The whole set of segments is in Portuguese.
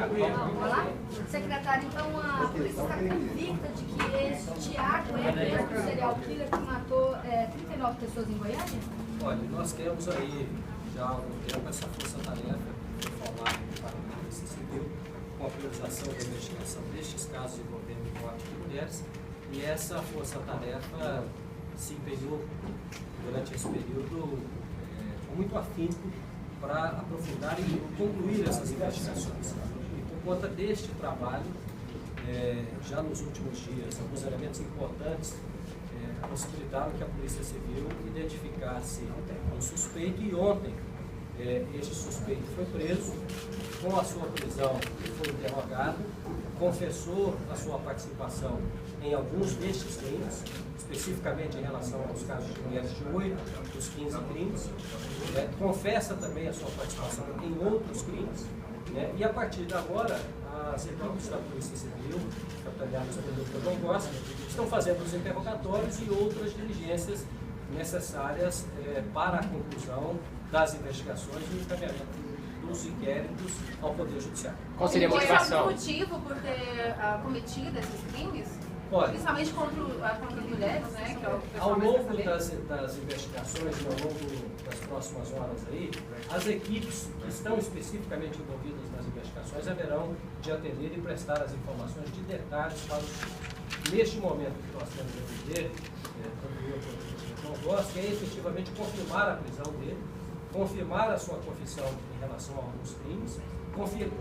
Olá. Secretário, então a polícia está convicta de que esse Thiago é mesmo o serial killer que matou 39 pessoas em Goiânia? Olha, nós temos aí já há algum tempo essa força-tarefa que foi formada para a Polícia Civil com a priorização da investigação destes casos envolvendo morte de mulheres, e essa força-tarefa se empenhou durante esse período com muito afinco para aprofundar e concluir essas investigações. E por conta deste trabalho, já nos últimos dias, alguns elementos importantes possibilitaram que a Polícia Civil identificasse um suspeito, e ontem este suspeito foi preso. Com a sua prisão, ele foi interrogado, confessou a sua participação em alguns destes crimes, especificamente em relação aos casos de mulheres de 8 dos 15 crimes, confessa também a sua participação em outros crimes, e a partir de agora, as equipes da Polícia Civil, capitaneadas pelo Dr. Dom Costa, estão fazendo os interrogatórios e outras diligências necessárias para a conclusão das investigações e o encaminhamento dos inquéritos ao Poder Judiciário. Qual seria a motivação? Algum motivo por ter cometido esses crimes? Olha, principalmente contra as mulheres, né? Que é o pessoal ao mais longo quer saber. das investigações e ao longo das próximas horas aí, as equipes que estão especificamente envolvidas nas investigações haverão de atender e prestar as informações de detalhes para os crimes. Neste momento que nós temos a viver, tanto eu quanto o é efetivamente confirmar a prisão dele, confirmar a sua confissão em relação a alguns crimes,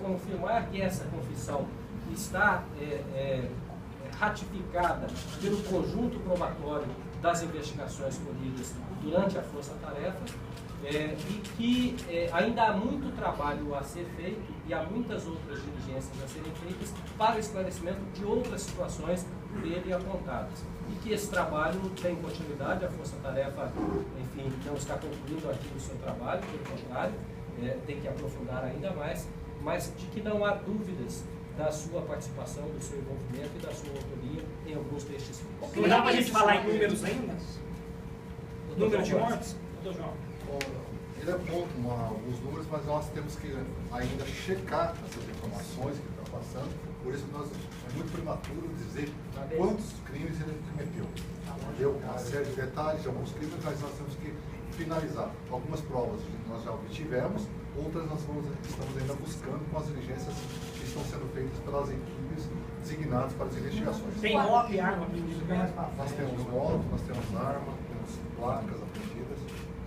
confirmar que essa confissão está ratificada pelo conjunto probatório das investigações colhidas durante a força-tarefa, e que ainda há muito trabalho a ser feito e há muitas outras diligências a serem feitas para o esclarecimento de outras situações por ele apontadas. E que esse trabalho tem continuidade, a força-tarefa, enfim, não está concluindo aqui o seu trabalho, pelo contrário, tem que aprofundar ainda mais, mas de que não há dúvidas da sua participação, do seu envolvimento e da sua autoria em alguns destes crimes. Não dá para a gente falar em números ainda? Número de mortes? Doutor João. Ele aponta alguns números, mas nós temos que ainda checar essas informações que está passando, por isso é muito prematuro dizer quantos crimes ele cometeu. Deu uma série de detalhes de alguns crimes, mas nós temos que finalizar. Algumas provas nós já obtivemos, outras nós estamos ainda buscando com as diligências que estão sendo feitas pelas equipes designadas para as investigações. Tem moto e arma apreendidas? Nós temos moto, nós temos arma, temos placas apreendidas.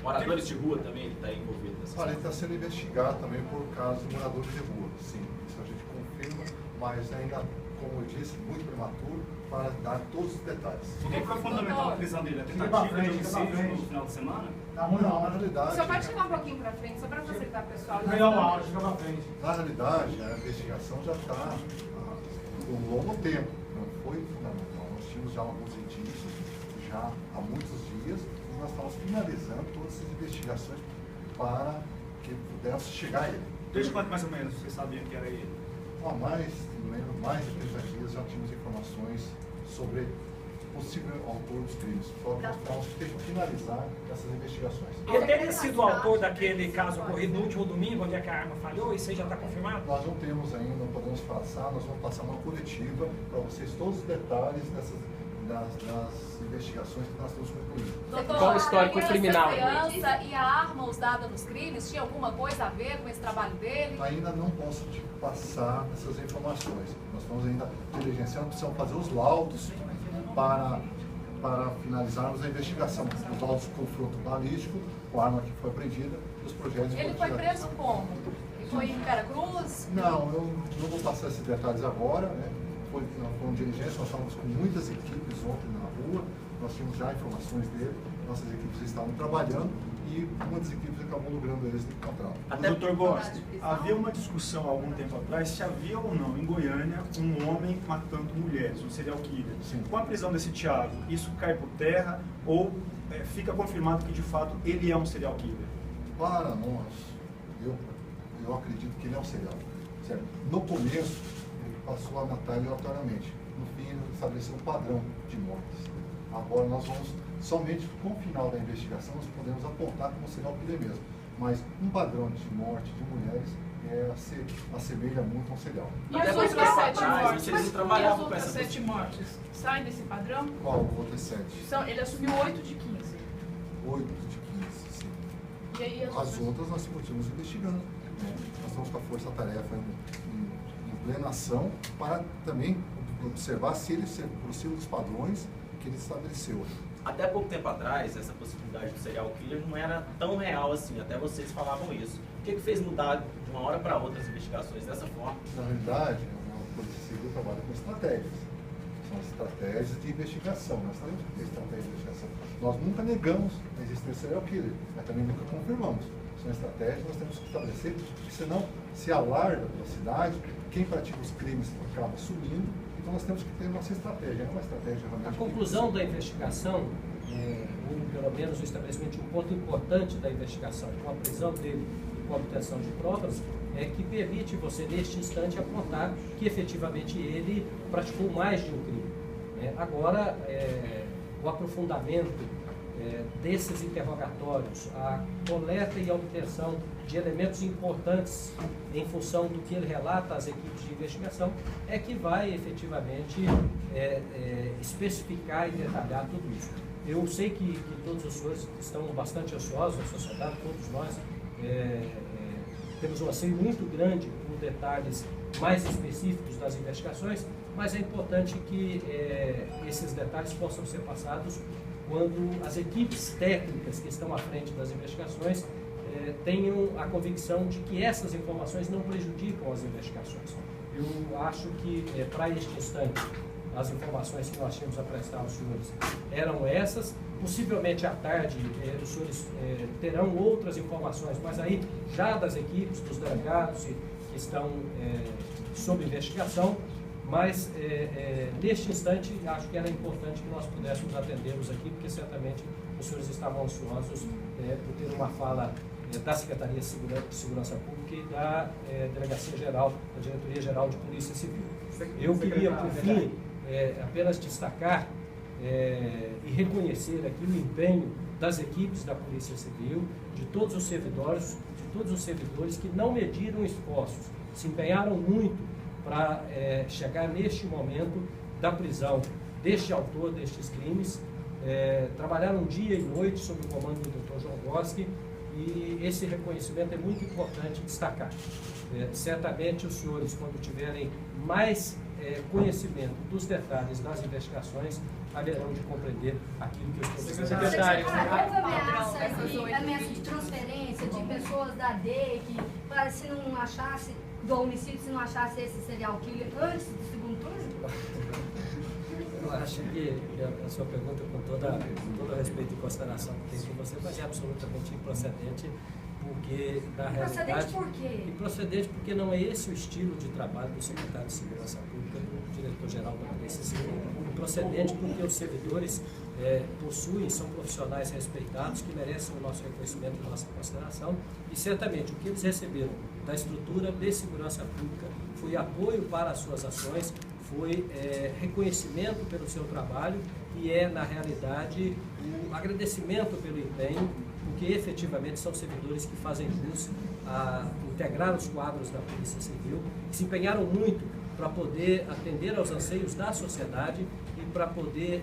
Moradores de rua também está envolvido nessa Olha, ele está sendo investigado também por caso de moradores de rua, sim, isso a gente confirma, mas ainda, como eu disse, muito prematuro para dar todos os detalhes. O que foi fundamental na prisão dele? A tentativa de homicídio no final de semana? Não, na realidade... Só pode chegar um pouquinho para frente, só para facilitar o pessoal. Na realidade, a investigação já está há um longo tempo, não foi fundamental. Nós tínhamos já alguns indícios, já há muitos dias, e nós estamos finalizando todas essas investigações para que pudesse chegar a ele. Desde quanto mais ou menos vocês sabiam que era ele? Há mais de 30 dias já tínhamos informações sobre o possível autor dos crimes. Só que nós vamos ter que finalizar essas investigações. Ele teria sido o autor daquele caso ocorrido no último domingo, onde é que a arma falhou? Isso aí já está confirmado? Nós não temos ainda, não podemos passar, nós vamos passar uma coletiva para vocês todos os detalhes das investigações que nós estamos concluindo. Qual o histórico criminal? A criança e a arma usada nos crimes tinha alguma coisa a ver com esse trabalho dele? Ainda não posso te passar essas informações. Nós estamos ainda diligenciando, precisamos fazer os laudos para finalizarmos a investigação. Os laudos de confronto balístico, com a arma que foi apreendida, e os projetos... Ele foi preso como? Ele foi em Veracruz? Não, eu não vou passar esses detalhes agora, né? Foi uma diligência, nós estávamos com muitas equipes ontem na rua, nós tínhamos já informações dele, nossas equipes estavam trabalhando e uma das equipes acabou logrando eles de encontrá-lo. Doutor Gosta, havia uma discussão há algum tempo atrás se havia ou não em Goiânia um homem matando mulheres, um serial killer. Sim. Com a prisão desse Thiago, isso cai por terra ou fica confirmado que de fato ele é um serial killer? Para nós, eu acredito que ele é um serial. Certo? No começo, ele passou a matar aleatoriamente. No fim, ele estabeleceu um padrão de mortes. Agora nós vamos, somente com o final da investigação, nós podemos apontar como serial killer mesmo. Mas um padrão de morte de mulheres assemelha muito a um serial. E Até as porque outras lá 7 atrás, mortes? eles não E as trabalhavam com outras essa 7 mortes? Saem desse padrão? Qual o outro é 7? Ele assumiu 8 de 15. 8 de 15, sim. E aí As outras nós continuamos investigando. Né? Nós estamos com a força-tarefa em plena ação para também observar se ele se aproxima dos padrões que ele estabeleceu. Até pouco tempo atrás, essa possibilidade do serial killer não era tão real assim, até vocês falavam isso. O que fez mudar de uma hora para outra as investigações dessa forma? Na realidade, a Polícia Civil trabalha com estratégias. São estratégias de investigação. Nós temos que ter estratégias de investigação. Nós nunca negamos a existência do serial killer, mas também nunca confirmamos. São estratégias que nós temos que estabelecer, porque senão se alarga pela cidade, quem pratica os crimes acaba sumindo. Então nós temos que ter nossa estratégia, não é uma estratégia realmente. A conclusão da investigação, ou pelo menos o estabelecimento de um ponto importante da investigação, com a prisão dele e com a obtenção de provas, é que permite você, neste instante, apontar que efetivamente ele praticou mais de um crime. Agora, o aprofundamento desses interrogatórios, a coleta e a obtenção de elementos importantes em função do que ele relata às equipes de investigação, é que vai efetivamente especificar e detalhar tudo isso. Eu sei que todos os senhores estão bastante ansiosos, a sociedade, todos nós temos um anseio muito grande por detalhes mais específicos das investigações, mas é importante que esses detalhes possam ser passados quando as equipes técnicas que estão à frente das investigações tenham a convicção de que essas informações não prejudicam as investigações. Eu acho que, para este instante, as informações que nós tínhamos a prestar aos senhores eram essas. Possivelmente à tarde os senhores terão outras informações, mas aí já das equipes, dos delegados que estão sob investigação. Mas, neste instante, acho que era importante que nós pudéssemos atendê-los aqui, porque certamente os senhores estavam ansiosos por ter uma fala da Secretaria de Segurança Pública e da Delegacia-Geral, da Diretoria-Geral de Polícia Civil. Eu queria, por fim, apenas destacar e reconhecer aqui o empenho das equipes da Polícia Civil, de todos os servidores que não mediram esforços, se empenharam muito para chegar neste momento da prisão deste autor destes crimes. Trabalharam dia e noite sob o comando do Dr. João Goski, e esse reconhecimento é muito importante destacar. Certamente os senhores, quando tiverem mais conhecimento dos detalhes das investigações, haverão de compreender aquilo que eu estou dizendo. Secretário, Houve ameaça de transferência de pessoas da DEIC, para se não achasse, do homicídio, se não achasse esse serial killer antes do segundo turno? Eu acho que a sua pergunta, com todo respeito e consideração que tem com você, mas é absolutamente improcedente, porque, na realidade... Improcedente por quê? Improcedente porque não é esse o estilo de trabalho do secretário de Segurança Pública, do diretor-geral da Polícia Civil. Improcedente porque os servidores são profissionais respeitados, que merecem o nosso reconhecimento e a nossa consideração, e certamente o que eles receberam da estrutura de segurança pública foi apoio para as suas ações, foi reconhecimento pelo seu trabalho e na realidade, o agradecimento pelo empenho, porque efetivamente são servidores que fazem jus a integrar os quadros da Polícia Civil, que se empenharam muito para poder atender aos anseios da sociedade e para poder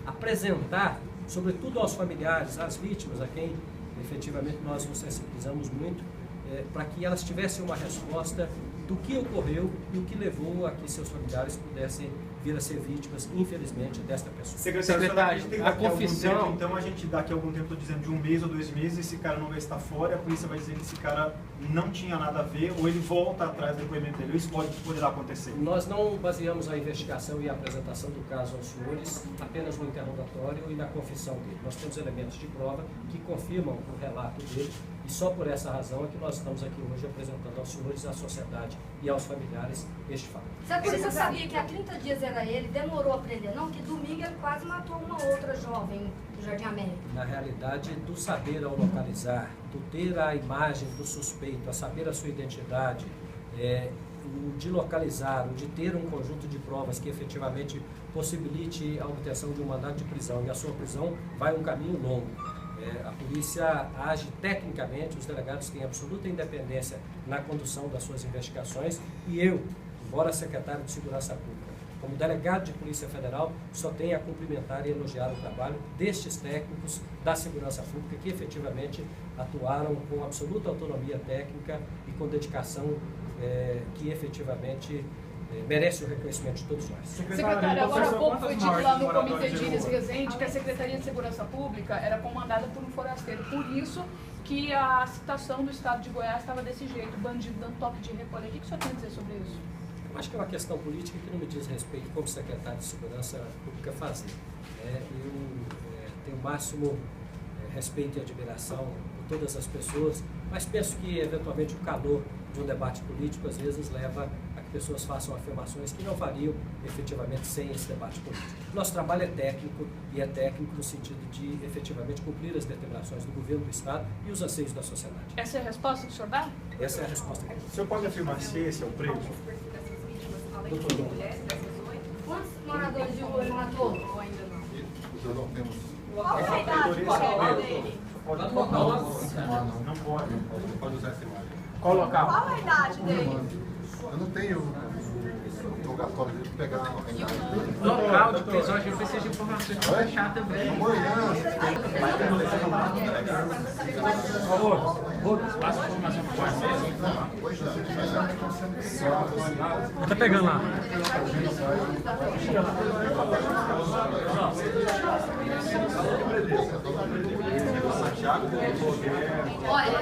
apresentar, sobretudo aos familiares, às vítimas, a quem efetivamente nós nos sensibilizamos muito, para que elas tivessem uma resposta do que ocorreu e o que levou a que seus familiares pudessem vir a ser vítimas, infelizmente, desta pessoa. Secretário, a confissão... Tempo, então a gente daqui a algum tempo, estou dizendo de 1 mês ou 2 meses, esse cara não vai estar fora, a polícia vai dizer que esse cara não tinha nada a ver, ou ele volta atrás do depoimento dele, isso poderá acontecer. Nós não baseamos a investigação e a apresentação do caso aos senhores apenas no interrogatório e na confissão dele. Nós temos elementos de prova que confirmam o relato dele, e só por essa razão é que nós estamos aqui hoje apresentando aos senhores, à sociedade e aos familiares este fato. Se a polícia sabia que há 30 dias era ele, demorou a prender, não? Que domingo ele quase matou uma outra jovem do Jardim América. Na realidade, do saber ao localizar, do ter a imagem do suspeito, a saber a sua identidade, o de localizar, o de ter um conjunto de provas que efetivamente possibilite a obtenção de um mandado de prisão, e a sua prisão vai um caminho longo. A polícia age tecnicamente, os delegados têm absoluta independência na condução das suas investigações e eu, embora secretário de Segurança Pública, como delegado de Polícia Federal, só tenho a cumprimentar e elogiar o trabalho destes técnicos da Segurança Pública que efetivamente atuaram com absoluta autonomia técnica e com dedicação que efetivamente merece o reconhecimento de todos nós. Secretário, agora há pouco foi dito lá no Comitê de Ilhas Resende que a Secretaria de Segurança Pública era comandada por um forasteiro. Por isso que a citação do Estado de Goiás estava desse jeito, bandido dando toque de recolher. O que o senhor tem a dizer sobre isso? Eu acho que é uma questão política que não me diz respeito como secretário de Segurança Pública fazer. Eu tenho o máximo respeito e admiração por todas as pessoas, mas penso que eventualmente o calor de um debate político às vezes leva a que pessoas façam afirmações que não variam efetivamente sem esse debate político. Nosso trabalho é técnico e é técnico no sentido de efetivamente cumprir as determinações do governo do Estado e os anseios da sociedade. Essa é a resposta que o senhor dá? Essa é a resposta que eu dou. O senhor pode afirmar se esse é o preso? Quantos moradores de rua ele matou? Nós não temos. Qual é a idade correta dele? Não pode. Não pode usar essa imagem. Qual local? Qual a idade dele? Eu não tenho interrogatório de pegar a imagem. Local de prisão, a gente precisa de informações para fechar também. Amanhã. Por favor, passa a informação para o Tá pegando lá. Olha,